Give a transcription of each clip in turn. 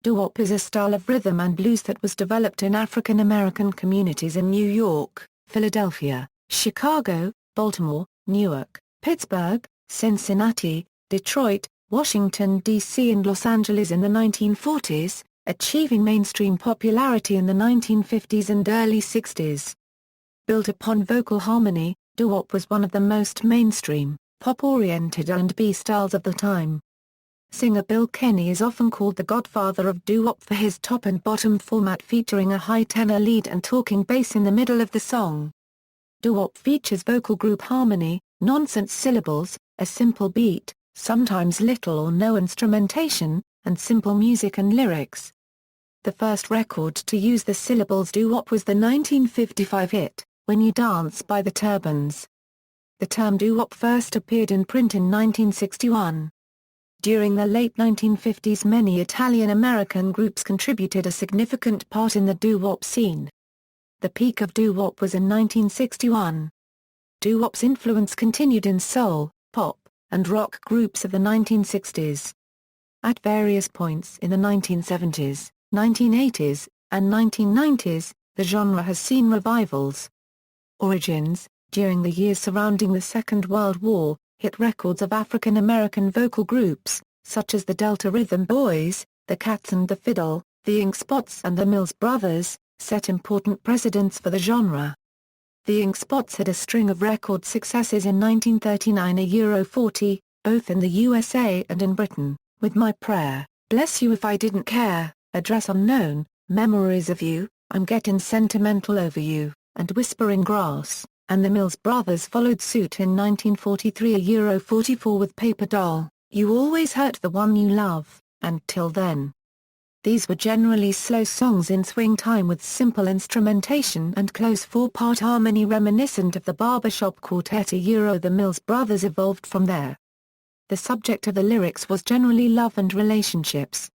Doo-wop is a style of rhythm and blues that was developed in African American communities in New York, Philadelphia, Chicago, Baltimore, Newark, Pittsburgh, Cincinnati, Detroit, Washington, D.C. and Los Angeles in the 1940s, achieving mainstream popularity in the 1950s and early 60s. Built upon vocal harmony, doo-wop was one of the most mainstream, pop-oriented R&B styles of the time. Singer Bill Kenny is often called the Godfather of Doo-wop for his top and bottom format featuring a high tenor lead and talking bass in the middle of the song. Doo-wop features vocal group harmony, nonsense syllables, a simple beat, sometimes little or no instrumentation, and simple music and lyrics. The first record to use the syllables doo-wop was the 1955 hit, When You Dance by the Turbans. The term doo-wop first appeared in print in 1961. During the late 1950s many Italian-American groups contributed a significant part in the doo-wop scene. The peak of doo-wop was in 1961. Doo-wop's influence continued in soul, pop, and rock groups of the 1960s. At various points in the 1970s, 1980s, and 1990s, the genre has seen revivals. Origins: during the years surrounding the Second World War, hit records of African American vocal groups, such as the Delta Rhythm Boys, the Cats and the Fiddle, the Ink Spots and the Mills Brothers, set important precedents for the genre. The Ink Spots had a string of record successes in 1939 a Euro 40, both in the USA and in Britain, with My Prayer, Bless You If I Didn't Care, Address Unknown, Memories of You, I'm Getting Sentimental Over You, and Whispering Grass, and the Mills Brothers followed suit in 1943 a Euro 44 with Paper Doll, You Always Hurt the One You Love, and Till Then. These were generally slow songs in swing time with simple instrumentation and close four-part harmony reminiscent of the barbershop quartet a Euro. The Mills Brothers evolved from there. The subject of the lyrics was generally love and relationships.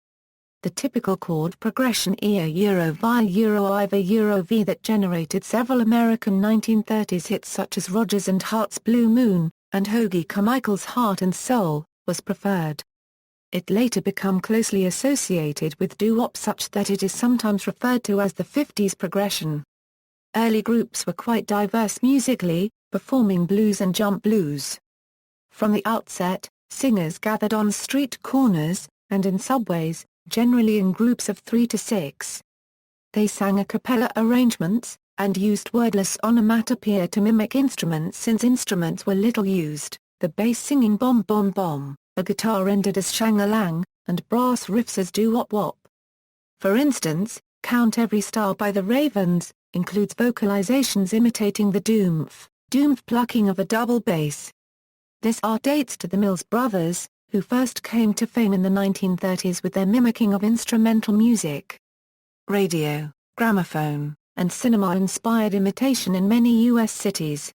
The typical chord progression E a Euro Vi Euro I a Euro V that generated several American 1930s hits such as Rodgers and Hart's Blue Moon, and Hoagy Carmichael's Heart and Soul, was preferred. It later became closely associated with doo-wop such that it is sometimes referred to as the 50s progression. Early groups were quite diverse musically, performing blues and jump blues. From the outset, singers gathered on street corners, and in subways, generally in groups of 3 to 6. They sang a cappella arrangements, and used wordless onomatopoeia to mimic instruments since instruments were little used, the bass singing Bom Bom Bom, a guitar rendered as shang-a-lang, and brass riffs as doo-wop-wop. For instance, Count Every Star by the Ravens, includes vocalizations imitating the doomph plucking of a double bass. This art dates to the Mills Brothers, who first came to fame in the 1930s with their mimicking of instrumental music. Radio, gramophone, and cinema inspired imitation in many U.S. cities.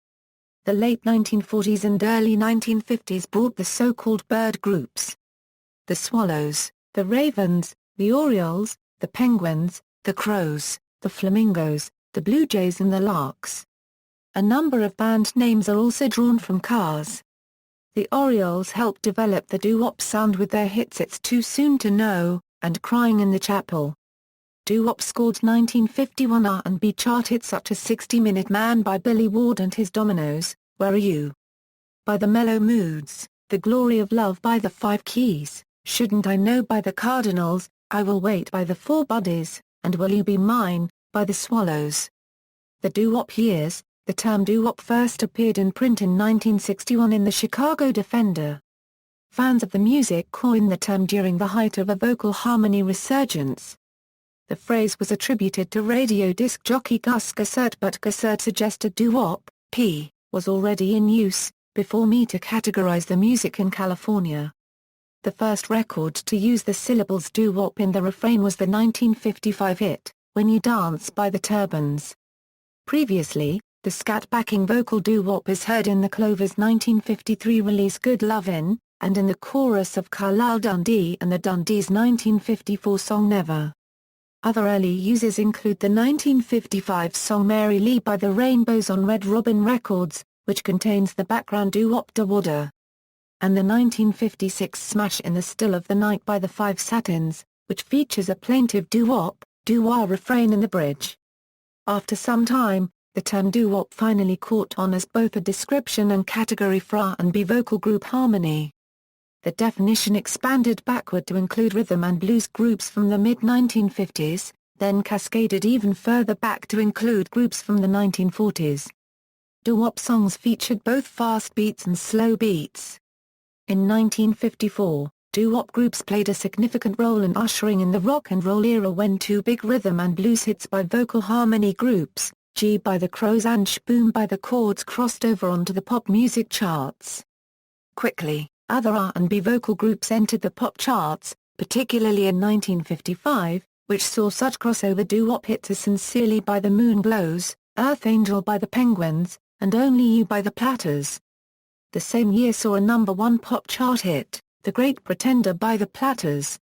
The late 1940s and early 1950s brought the so-called bird groups. The Swallows, the Ravens, the Orioles, the Penguins, the Crows, the Flamingos, the Blue Jays and the Larks. A number of band names are also drawn from Cars. The Orioles helped develop the doo-wop sound with their hits It's Too Soon to Know, and Crying in the Chapel. Doo-wop scored 1951 R&B chart hits such as 60-Minute Man by Billy Ward and his Dominoes, Where Are You? By the Mellow Moods, The Glory of Love by the Five Keys, Shouldn't I Know by the Cardinals, I Will Wait by the Four Buddies, and Will You Be Mine, by the Swallows. The doo-wop years. The term doo-wop first appeared in print in 1961 in the Chicago Defender. Fans of the music coined the term during the height of a vocal harmony resurgence. The phrase was attributed to radio disc jockey Gus Gossett, but Gossett suggested doo-wop, was already in use, before me to categorize the music in California. The first record to use the syllables doo-wop in the refrain was the 1955 hit, When You Dance by the Turbans. Previously, the scat backing vocal doo-wop is heard in the Clovers' 1953 release Good Lovin', and in the chorus of Carlisle Dundee and the Dundees' 1954 song Never. Other early uses include the 1955 song Mary Lee by the Rainbows on Red Robin Records, which contains the background doo-wop Da Wadda, and the 1956 smash In the Still of the Night by the Five Satins, which features a plaintive doo-wop, doo-wah refrain in the bridge. After some time, the term doo-wop finally caught on as both a description and category for R&B vocal group harmony. The definition expanded backward to include rhythm and blues groups from the mid-1950s, then cascaded even further back to include groups from the 1940s. Doo-wop songs featured both fast beats and slow beats. In 1954, doo-wop groups played a significant role in ushering in the rock and roll era when two big rhythm and blues hits by vocal harmony groups, G by the Crows and Sh Boom by the Chords, crossed over onto the pop music charts. Quickly, other R&B vocal groups entered the pop charts, particularly in 1955, which saw such crossover doo-wop hits as Sincerely by the Moonglows, Earth Angel by the Penguins, and Only You by the Platters. The same year saw a #1 pop chart hit, The Great Pretender by the Platters.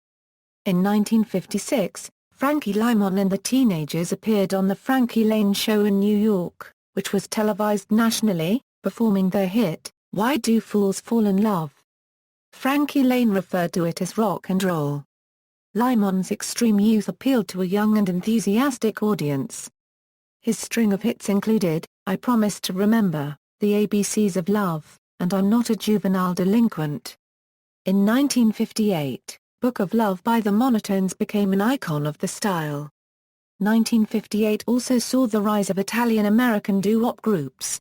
In 1956, Frankie Lymon and the Teenagers appeared on The Frankie Lane Show in New York, which was televised nationally, performing their hit, Why Do Fools Fall in Love? Frankie Lane referred to it as rock and roll. Lymon's extreme youth appealed to a young and enthusiastic audience. His string of hits included, I Promise to Remember, The ABCs of Love, and I'm Not a Juvenile Delinquent. In 1958, Book of Love by the Monotones became an icon of the style. 1958 also saw the rise of Italian-American doo-wop groups.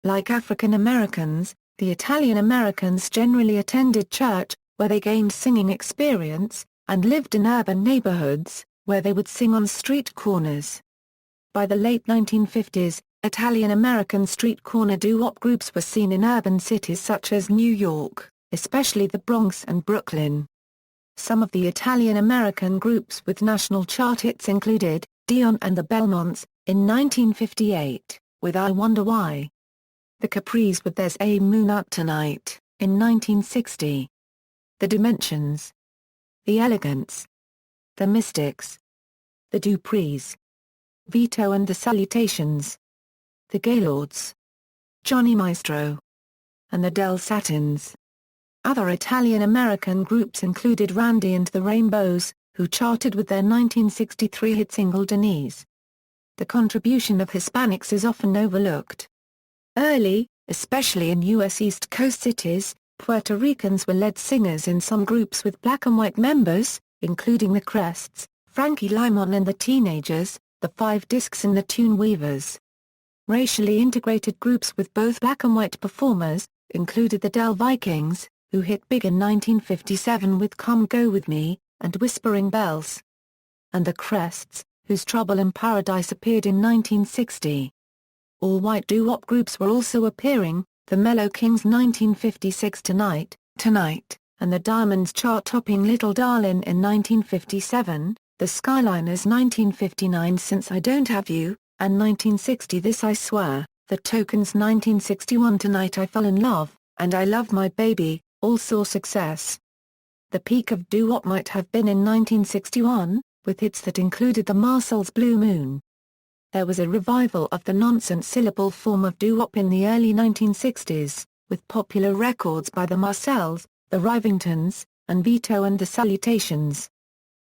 Like African Americans, the Italian Americans generally attended church, where they gained singing experience, and lived in urban neighborhoods, where they would sing on street corners. By the late 1950s, Italian-American street corner doo-wop groups were seen in urban cities such as New York, especially the Bronx and Brooklyn. Some of the Italian-American groups with national chart hits included, Dion and the Belmonts, in 1958, with I Wonder Why. The Capris with There's a Moon Out Tonight, in 1960. The Dimensions. The Elegants. The Mystics. The Duprees. Vito and the Salutations. The Gaylords. Johnny Maestro. And the Del Satins. Other Italian-American groups included Randy and the Rainbows, who charted with their 1963 hit single Denise. The contribution of Hispanics is often overlooked. Early, especially in U.S. East Coast cities, Puerto Ricans were lead singers in some groups with black and white members, including the Crests, Frankie Lymon and the Teenagers, the Five Discs and the Tune Weavers. Racially integrated groups with both black and white performers, included the Del Vikings, who hit big in 1957 with Come Go With Me, and Whispering Bells. And the Crests, whose Trouble in Paradise appeared in 1960. All-white doo-wop groups were also appearing, the Mellow Kings' 1956 Tonight, Tonight, and the Diamonds' chart-topping Little Darlin' in 1957, the Skyliners' 1959 Since I Don't Have You, and 1960 This I Swear, the Tokens' 1961 Tonight I Fell in Love, and I Love My Baby, all saw success. The peak of doo-wop might have been in 1961, with hits that included the Marshalls' Blue Moon. There was a revival of the nonsense syllable form of doo-wop in the early 1960s, with popular records by the Marshalls, the Rivingtons, and Vito and the Salutations.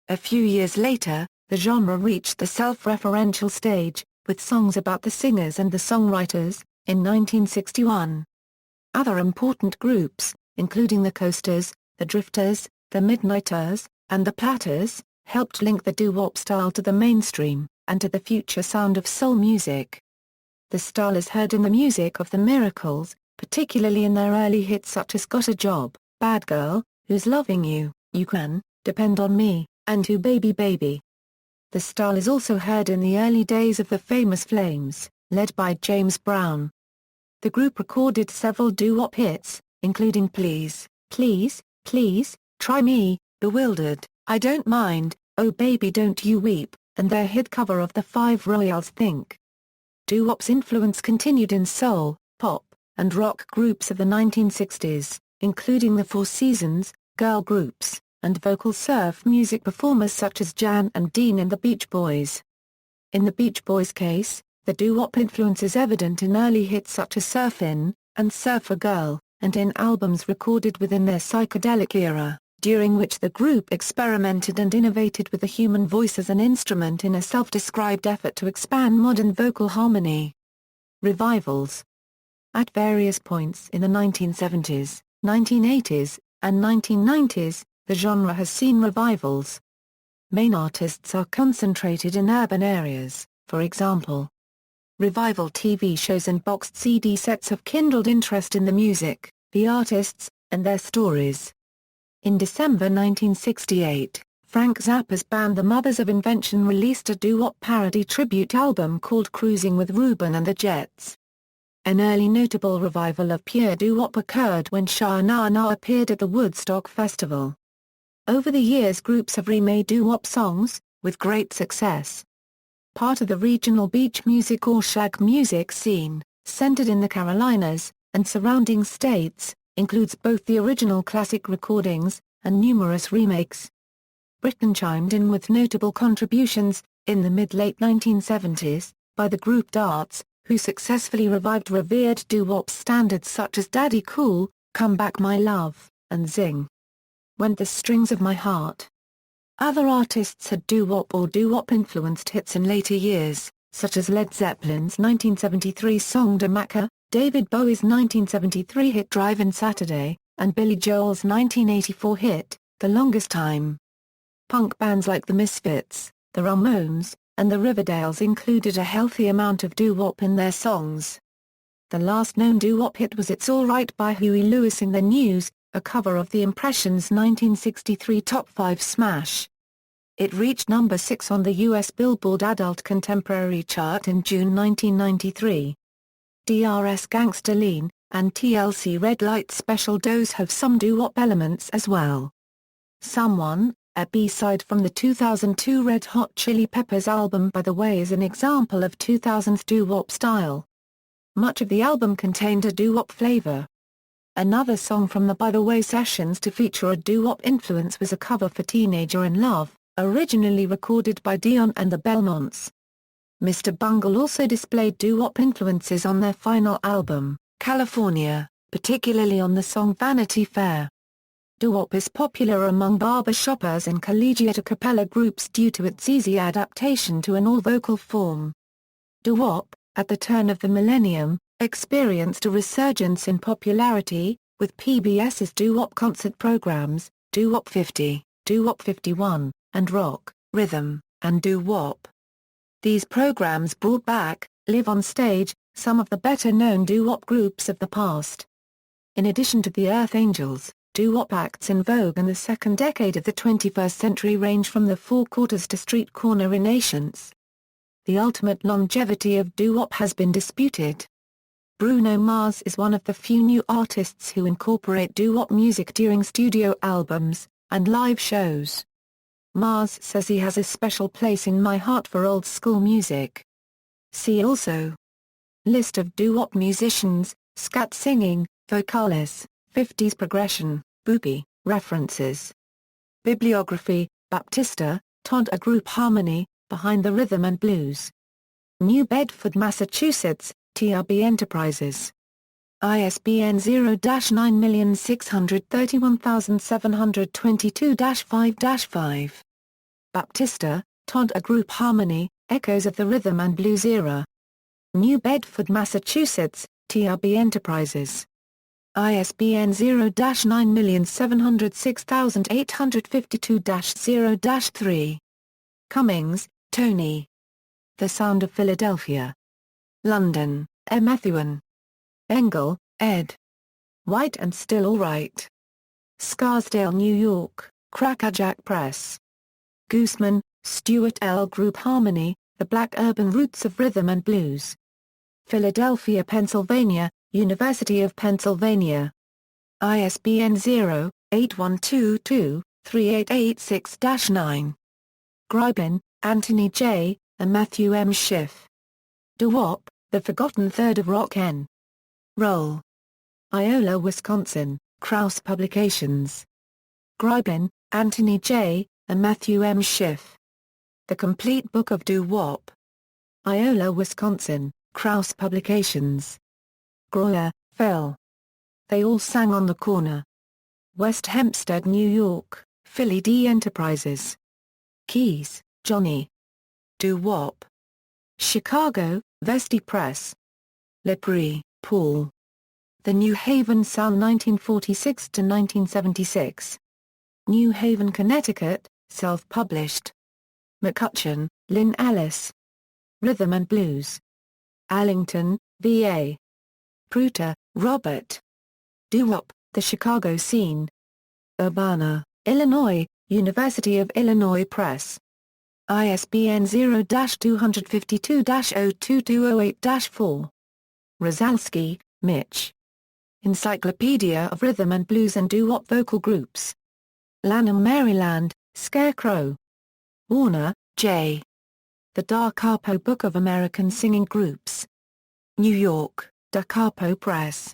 A few years later, the genre reached the self-referential stage, with songs about the singers and the songwriters, in 1961. Other important groups, including the Coasters, the Drifters, the Midnighters, and the Platters, helped link the doo-wop style to the mainstream, and to the future sound of soul music. The style is heard in the music of the Miracles, particularly in their early hits such as Got a Job, Bad Girl, Who's Loving You, You Can, Depend on Me, and Who Baby Baby. The style is also heard in the early days of the Famous Flames, led by James Brown. The group recorded several doo-wop hits, including Please, Please, Please, Try Me, Bewildered, I Don't Mind, Oh Baby Don't You Weep, and their hit cover of the Five Royals' Think. Doo-wop's influence continued in soul, pop, and rock groups of the 1960s, including the Four Seasons, girl groups, and vocal surf music performers such as Jan and Dean and the Beach Boys. In the Beach Boys' case, the doo-wop influence is evident in early hits such as Surfin' and Surfer Girl, and in albums recorded within their psychedelic era. during which the group experimented and innovated with the human voice as an instrument in a self-described effort to expand modern vocal harmony. Revivals. At various points in the 1970s, 1980s, and 1990s, the genre has seen revivals. Main artists are concentrated in urban areas, for example. Revival TV shows and boxed CD sets have kindled interest in the music, the artists, and their stories. In December 1968, Frank Zappa's band The Mothers of Invention released a doo-wop parody tribute album called Cruising with Reuben and the Jets. An early notable revival of pure doo-wop occurred when Sha Na Na appeared at the Woodstock Festival. Over the years groups have remade doo-wop songs, with great success. Part of the regional beach music or shag music scene, centered in the Carolinas, and surrounding states, includes both the original classic recordings, and numerous remakes. Britain chimed in with notable contributions, in the mid-late 1970s, by the group Darts, who successfully revived revered doo-wop standards such as Daddy Cool, Come Back My Love, and Zing. Went the Strings of My Heart. Other artists had doo-wop or doo-wop-influenced hits in later years, such as Led Zeppelin's 1973 song Da Maca, David Bowie's 1973 hit Drivin' Saturday, and Billy Joel's 1984 hit, The Longest Time. Punk bands like the Misfits, the Ramones, and the Riverdales included a healthy amount of doo-wop in their songs. The last known doo-wop hit was It's Alright by Huey Lewis in the News, a cover of The Impressions' 1963 Top 5 smash. It reached number 6 on the U.S. Billboard Adult Contemporary chart in June 1993. DRS Gangsta Lean, and TLC Red Light Special Dose have some doo-wop elements as well. Someone, a B-side from the 2002 Red Hot Chili Peppers album By the Way, is an example of 2000s doo-wop style. Much of the album contained a doo-wop flavor. Another song from the By the Way sessions to feature a doo-wop influence was a cover for Teenager in Love, originally recorded by Dion and the Belmonts. Mr. Bungle also displayed doo-wop influences on their final album, California, particularly on the song Vanity Fair. Doo-wop is popular among barbershoppers and collegiate a cappella groups due to its easy adaptation to an all-vocal form. Doo-wop, at the turn of the millennium, experienced a resurgence in popularity, with PBS's doo-wop concert programs, Doo-Wop 50, Doo-Wop 51, and Rock, Rhythm, and Doo-Wop. These programs brought back, live on stage, some of the better-known doo-wop groups of the past. In addition to the Earth Angels, doo-wop acts in vogue in the second decade of the 21st century range from the Four Quarters to Street Corner Renaissance. The ultimate longevity of doo-wop has been disputed. Bruno Mars is one of the few new artists who incorporate doo-wop music during studio albums and live shows. Mars says he has a special place in my heart for old-school music. See also: List of doo-wop musicians, scat singing, vocales, 50s progression, boogie, references. Bibliography: Baptista, Todd. A Group Harmony, Behind the Rhythm and Blues. New Bedford, Massachusetts, TRB Enterprises. ISBN 0-9631722-5-5. Baptista, Todd. A Group Harmony, Echoes of the Rhythm and Blues Era. New Bedford, Massachusetts, TRB Enterprises. ISBN 0-9706852-0-3. Cummings, Tony. The Sound of Philadelphia. London, M. Methuen. Engel, ed. White and Still Alright. Scarsdale, New York, Crackerjack Press. Gooseman, Stuart L. Group Harmony, The Black Urban Roots of Rhythm and Blues. Philadelphia, Pennsylvania, University of Pennsylvania. ISBN 0-8122-3886-9. Gribin, Anthony J., and Matthew M. Schiff. Doo-wop, The Forgotten Third of Rock N. Roll. Iola, Wisconsin, Krause Publications. Gribin, Anthony J., and Matthew M. Schiff. The Complete Book of Doo-Wop. Iola, Wisconsin, Krause Publications. Groyer, Phil. They All Sang on the Corner. West Hempstead, New York, Philly D Enterprises. Keys, Johnny. Doo-wop. Chicago, Vesti Press. Lepre, Paul. The New Haven Sound 1946–1976. New Haven, Connecticut, self-published. McCutcheon, Lynn Ellis. Rhythm and Blues. Allington, VA. Pruter, Robert. Doo-wop, The Chicago Scene. Urbana, Illinois, University of Illinois Press. ISBN 0-252-02208-4. Rosalski, Mitch. Encyclopedia of Rhythm and Blues and Doo-wop Vocal Groups. Lanham, Maryland, Scarecrow. Warner, J. The Da Capo Book of American Singing Groups. New York, Da Capo Press.